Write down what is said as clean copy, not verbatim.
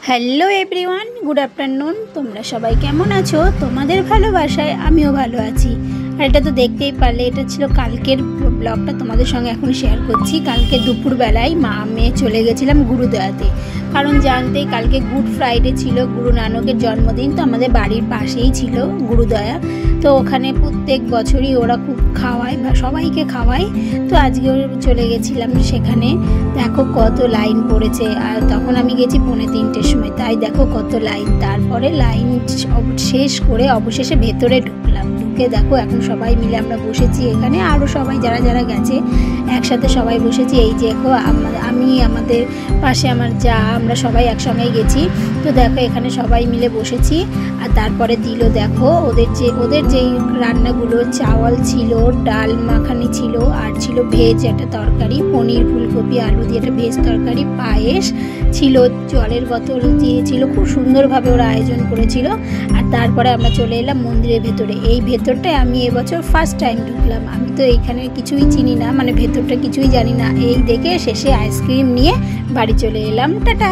Hello everyone, good afternoon. তোমরা সবাই কেমন আছো? তোমাদের ভালোবাসায় আমিও ভালো আছি। আর এটা তো দেখতেই পারলে, এটা ছিল কালকের ব্লগটা, তোমাদের সঙ্গে এখন শেয়ার করছি। কালকে দুপুরবেলায় মা মেয়ে চলে গেছিলাম গুরুদয়াতে, কারণ জানতেই কালকে গুড ফ্রাইডে ছিল, গুরু নানকের জন্মদিন। তো আমাদের বাড়ির পাশেই ছিল গুরুদয়া, তো ওখানে প্রত্যেক বছরই ওরা খুব খাওয়ায় বা সবাইকে খাওয়ায়। তো আজকেও চলে গেছিলাম সেখানে। দেখো কত লাইন পড়েছে, আর তখন আমি গেছি 2:45-র সময়, তাই দেখো কত লাইন। তারপরে লাইন শেষ করে অবশেষে ভেতরে ঢুকলাম। ঢুকে দেখো এখন সবাই মিলে আমরা বসেছি এখানে, আরও সবাই যারা যারা গেছে একসাথে সবাই বসেছি। এই যে দেখো আমি, আমাদের পাশে আমার যা, আমরা সবাই একসঙ্গেই গেছি। তো দেখো এখানে সবাই মিলে বসেছি। আর তারপরে দিল দেখো ওদের যেই রান্নাগুলো, চাওয়াল ছিল, ডাল মাখানি ছিল, আর ছিল ভেজ একটা তরকারি, পনির ফুলকপি আলু দিয়ে একটা ভেজ তরকারি, পায়েস ছিল, জলের বোতল দিয়েছিল, খুব সুন্দরভাবে ওরা আয়োজন করেছিল। আর তারপরে আমরা চলে এলাম মন্দিরের ভেতরে। এই ভেতরটায় আমি এবছর ফার্স্ট টাইম ঢুকলাম। আমি তো এইখানে কিছুই চিনি না, মানে ভেতরটা কিছুই জানি না। এই দেখে শেষে আইসক্রিম নিয়ে বাড়ি চলে এলাম। টাটা।